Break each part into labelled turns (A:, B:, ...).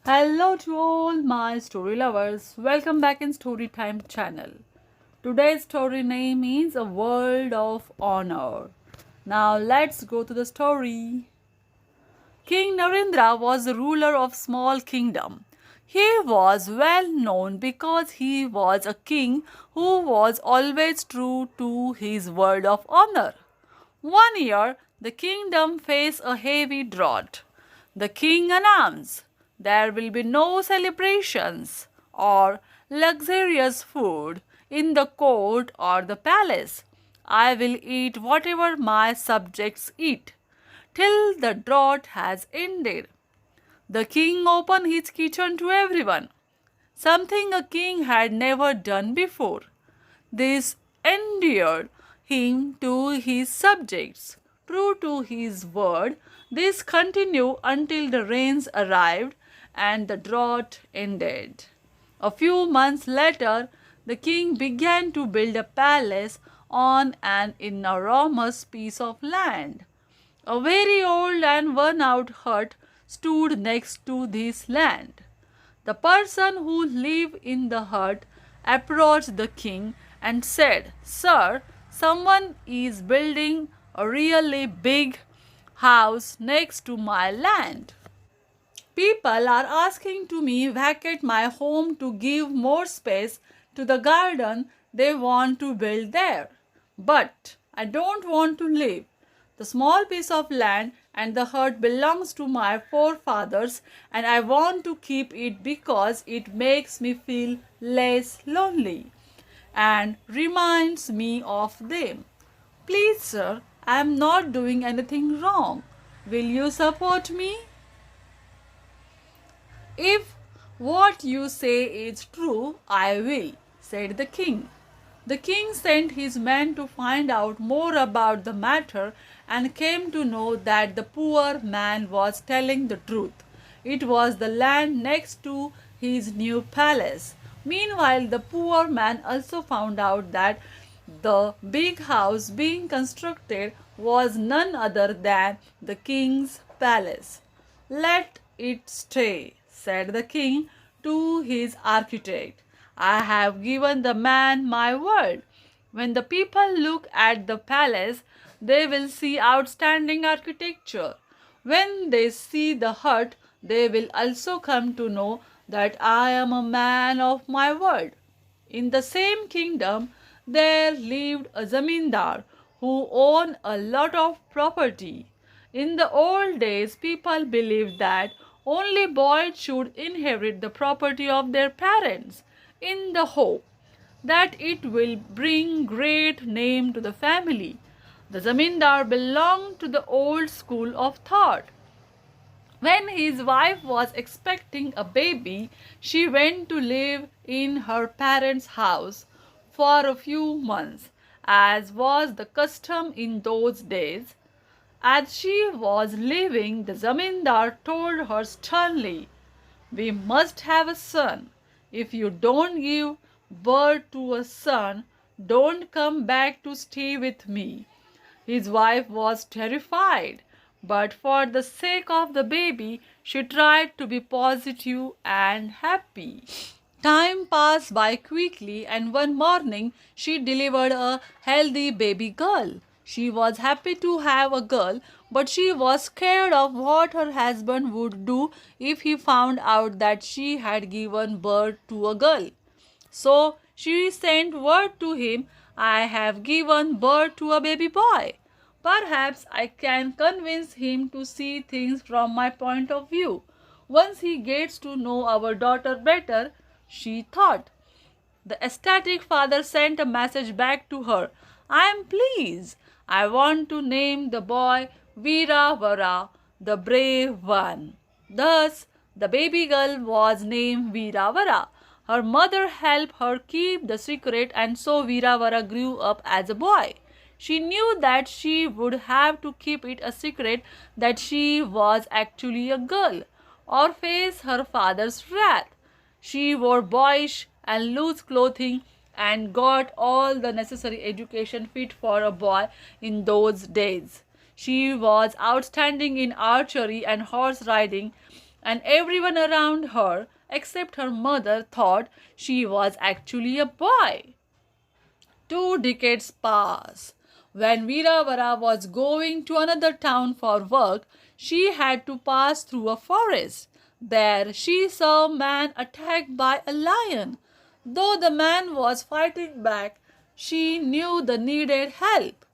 A: Hello to all my story lovers. Welcome back in Storytime channel. Today's story name is A World of Honor. Now let's go to the story. King Narendra was the ruler of small kingdom. He was well known because he was a king who was always true to his word of honor. One year, the kingdom faced a heavy drought. The king announced, there will be no celebrations or luxurious food in the court or the palace. I will eat whatever my subjects eat till the drought has ended. The king opened his kitchen to everyone, something a king had never done before. This endeared him to his subjects. True to his word, this continued until the rains arrived and the drought ended. A few months later, the king began to build a palace on an enormous piece of land. A very old and worn-out hut stood next to this land. The person who lived in the hut approached the king and said, Sir, someone is building a really big house next to my land. People are asking to me vacate my home to give more space to the garden they want to build there. But I don't want to live. The small piece of land and the hut belongs to my forefathers and I want to keep it because it makes me feel less lonely and reminds me of them. Please, sir, I am not doing anything wrong. Will you support me? If what you say is true, I will, said the king. The king sent his men to find out more about the matter and came to know that the poor man was telling the truth. It was the land next to his new palace. Meanwhile, the poor man also found out that the big house being constructed was none other than the king's palace. Let it stay, said the king to his architect. I have given the man my word. When the people look at the palace, they will see outstanding architecture. When they see the hut, they will also come to know that I am a man of my word. In the same kingdom, there lived a zamindar who owned a lot of property. In the old days, people believed that only boys should inherit the property of their parents in the hope that it will bring great name to the family. The zamindar belonged to the old school of thought. When his wife was expecting a baby, she went to live in her parents' house for a few months, as was the custom in those days. As she was leaving, the zamindar told her sternly, we must have a son. If you don't give birth to a son, don't come back to stay with me. His wife was terrified, but for the sake of the baby, she tried to be positive and happy. Time passed by quickly, and one morning she delivered a healthy baby girl. She was happy to have a girl, but she was scared of what her husband would do if he found out that she had given birth to a girl. So she sent word to him, I have given birth to a baby boy. Perhaps I can convince him to see things from my point of view. Once he gets to know our daughter better, she thought. The ecstatic father sent a message back to her. I am pleased. I want to name the boy Veeravara, the brave one. Thus, the baby girl was named Veeravara. Her mother helped her keep the secret, and so Veeravara grew up as a boy. She knew that she would have to keep it a secret that she was actually a girl, or face her father's wrath. She wore boyish and loose clothing and got all the necessary education fit for a boy in those days. She was outstanding in archery and horse riding and everyone around her, except her mother, thought she was actually a boy. 2 decades pass. When Veeravara was going to another town for work, she had to pass through a forest. There she saw a man attacked by a lion. Though the man was fighting back, she knew the needed help.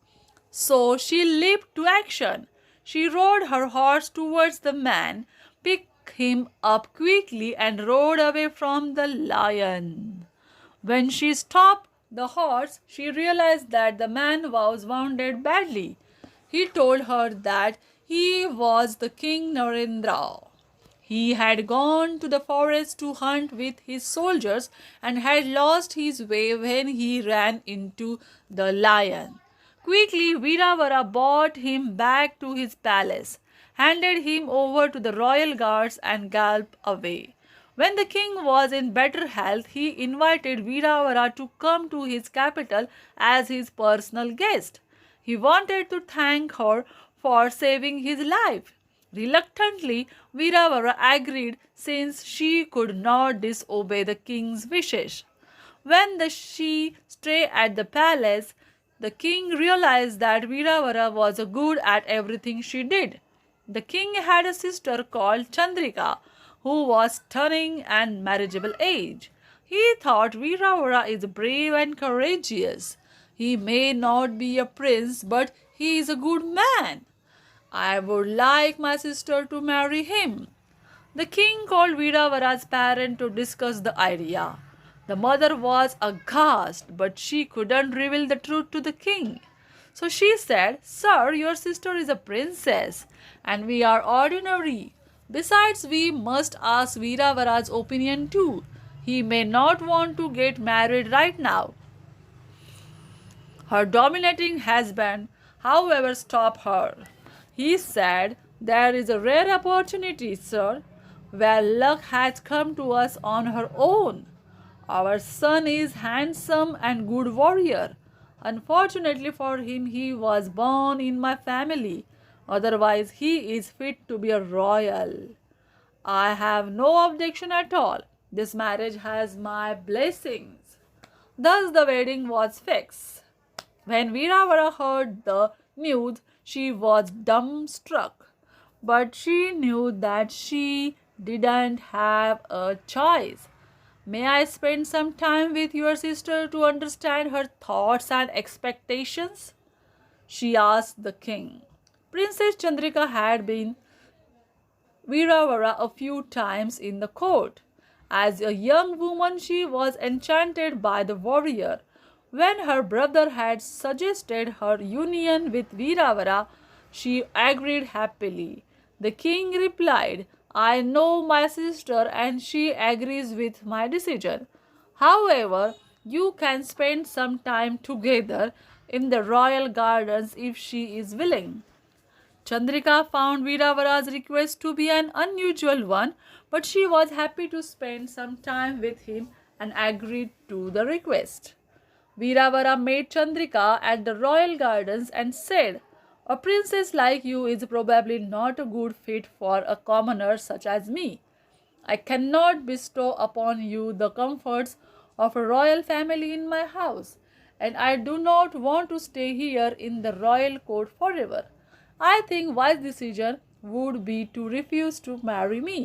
A: So she leaped to action. She rode her horse towards the man, picked him up quickly, and rode away from the lion. When she stopped the horse, she realized that the man was wounded badly. He told her that he was the King Narendra. He had gone to the forest to hunt with his soldiers and had lost his way when he ran into the lion. Quickly, Veeravara brought him back to his palace, handed him over to the royal guards, and galloped away. When the king was in better health, he invited Veeravara to come to his capital as his personal guest. He wanted to thank her for saving his life. Reluctantly, Veeravara agreed since she could not disobey the king's wishes. When she stayed at the palace, the king realized that Veeravara was good at everything she did. The king had a sister called Chandrika, who was stunning and marriageable age. He thought Veeravara is brave and courageous. He may not be a prince, but he is a good man. I would like my sister to marry him. The king called Veeravara's parents to discuss the idea. The mother was aghast, but she couldn't reveal the truth to the king. So she said, "Sir, your sister is a princess, and we are ordinary. Besides, we must ask Veeravara's opinion too. He may not want to get married right now." Her dominating husband, however, stopped her. He said, "There is a rare opportunity, sir, where luck has come to us on her own. Our son is handsome and good warrior. Unfortunately for him, he was born in my family. Otherwise, he is fit to be a royal. I have no objection at all. This marriage has my blessings." Thus the wedding was fixed. When Veeravara heard the news, she was dumbstruck. But she knew that she didn't have a choice. "May I spend some time with your sister to understand her thoughts and expectations?" she asked the king. Princess Chandrika had been Veeravara a few times in the court. As a young woman, she was enchanted by the warrior. When her brother had suggested her union with Veeravara, she agreed happily. The king replied, "I know my sister and she agrees with my decision. However, you can spend some time together in the royal gardens if she is willing." Chandrika found Veeravara's request to be an unusual one, but she was happy to spend some time with him and agreed to the request. Veeravara met Chandrika at the royal gardens and said, "A princess like you is probably not a good fit for a commoner such as me. I cannot bestow upon you the comforts of a royal family in my house, and I do not want to stay here in the royal court forever. I think wise decision would be to refuse to marry me."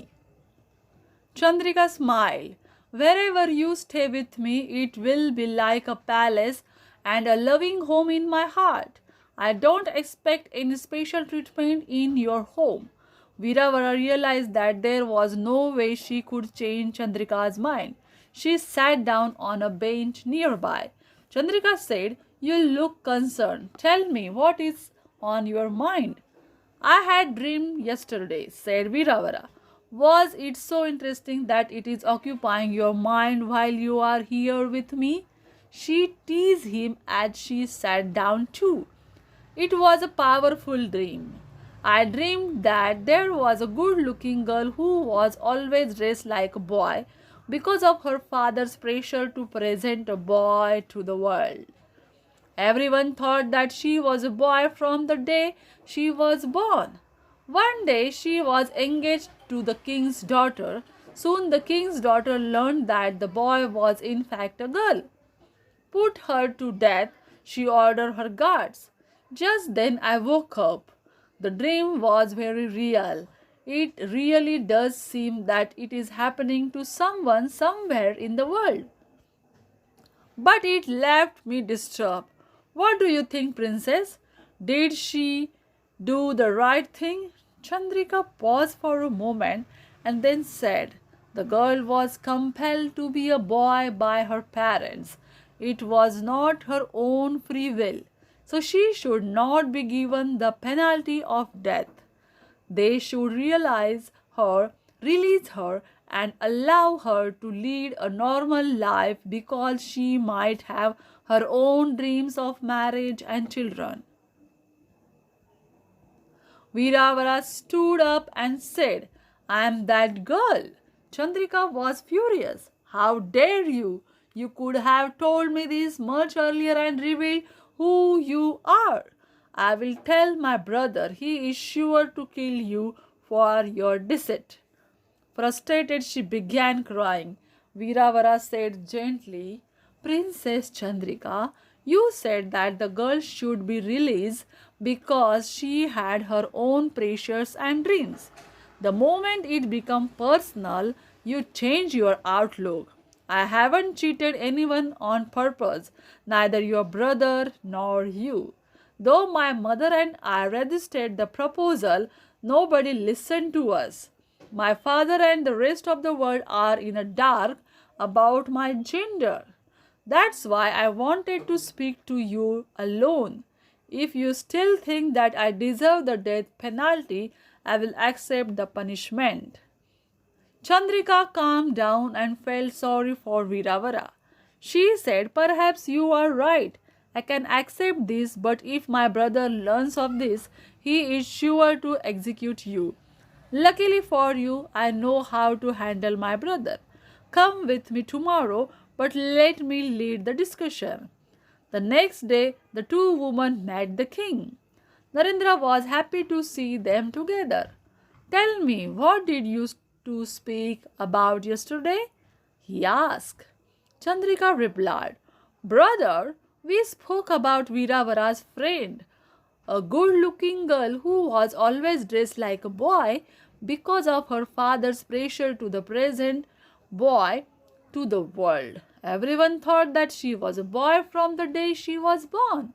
A: Chandrika smiled. "Wherever you stay with me, it will be like a palace and a loving home in my heart. I don't expect any special treatment in your home." Veeravara realized that there was no way she could change Chandrika's mind. She sat down on a bench nearby. Chandrika said, "You look concerned. Tell me, what is on your mind?" "I had dreamed yesterday," said Veeravara. "Was it so interesting that it is occupying your mind while you are here with me?" She teased him as she sat down too. "It was a powerful dream. I dreamed that there was a good-looking girl who was always dressed like a boy because of her father's pressure to present a boy to the world. Everyone thought that she was a boy from the day she was born. One day she was engaged to the king's daughter. Soon the king's daughter learned that the boy was in fact a girl. Put her to death, she ordered her guards. Just then I woke up. The dream was very real. It really does seem that it is happening to someone somewhere in the world. But it left me disturbed. What do you think, princess? Did she do the right thing? Chandrika paused for a moment and then said, the girl was compelled to be a boy by her parents. It was not her own free will, so she should not be given the penalty of death. They should release her, and allow her to lead a normal life because she might have her own dreams of marriage and children. Viravara stood up and said, I am that girl. Chandrika was furious. How dare you? You could have told me this much earlier and revealed who you are. I will tell my brother. He is sure to kill you for your deceit. Frustrated, she began crying. Viravara said gently, Princess Chandrika, you said that the girl should be released because she had her own pressures and dreams. The moment it became personal, you change your outlook. I haven't cheated anyone on purpose, neither your brother nor you. Though my mother and I registered the proposal, nobody listened to us. My father and the rest of the world are in the dark about my gender. That's why I wanted to speak to you alone. If you still think that I deserve the death penalty, I will accept the punishment. Chandrika calmed down and felt sorry for Viravara. She said, perhaps you are right. I can accept this, but if my brother learns of this, he is sure to execute you. Luckily for you, I know how to handle my brother. Come with me tomorrow, but let me lead the discussion. The next day, the two women met the king. Narendra was happy to see them together. Tell me, what did you two speak about yesterday? He asked. Chandrika replied, Brother, we spoke about Viravara's friend, a good-looking girl who was always dressed like a boy because of her father's pressure to the present boy to the world. Everyone thought that she was a boy from the day she was born.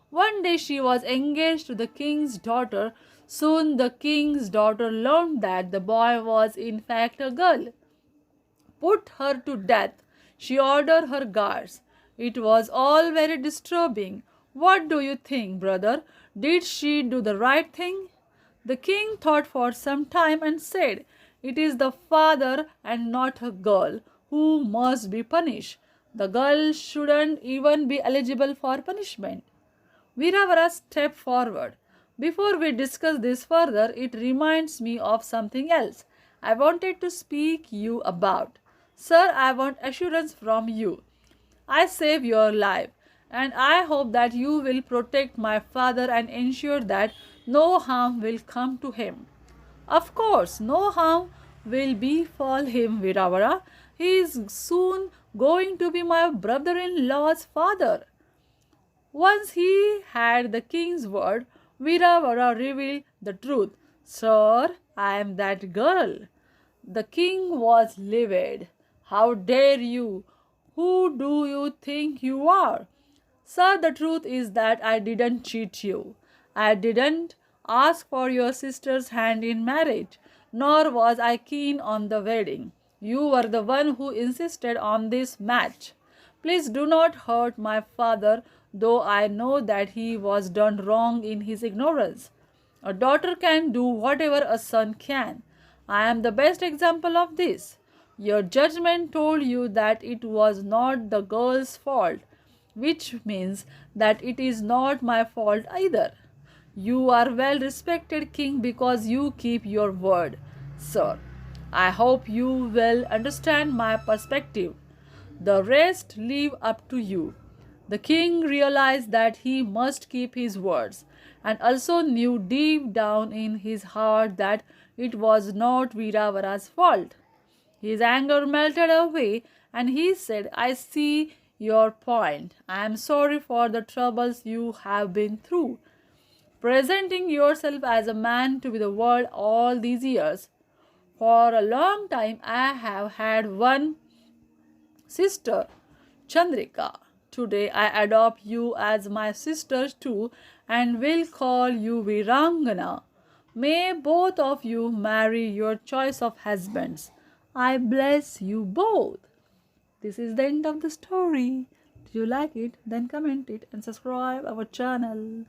A: One day she was engaged to the king's daughter. Soon the king's daughter learned that the boy was in fact a girl. Put her to death, she ordered her guards. It was all very disturbing. What do you think, brother? Did she do the right thing? The king thought for some time and said, It is the father and not a girl who must be punished. The girl shouldn't even be eligible for punishment. Viravara stepped forward. Before we discuss this further, it reminds me of something else I wanted to speak you about. Sir, I want assurance from you. I save your life, and I hope that you will protect my father and ensure that no harm will come to him. Of course, no harm will befall him, Viravara. He is soon going to be my brother-in-law's father. Once he had the king's word, Viravara revealed the truth. Sir, I am that girl. The king was livid. How dare you? Who do you think you are? Sir, the truth is that I didn't cheat you. I didn't ask for your sister's hand in marriage, nor was I keen on the wedding. You were the one who insisted on this match. Please do not hurt my father, though I know that he was done wrong in his ignorance. A daughter can do whatever a son can. I am the best example of this. Your judgment told you that it was not the girl's fault, which means that it is not my fault either. You are well respected king because you keep your word, sir. I hope you will understand my perspective. The rest leave up to you. The king realized that he must keep his words and also knew deep down in his heart that It was not Veeravara's fault. His anger melted away and he said, I see your point. I am sorry for the troubles you have been through, presenting yourself as a man to the world all these years. For a long time, I have had one sister, Chandrika. Today, I adopt you as my sister too and will call you Virangana. May both of you marry your choice of husbands. I bless you both. This is the end of the story. Did you like it? Then comment it and subscribe our channel.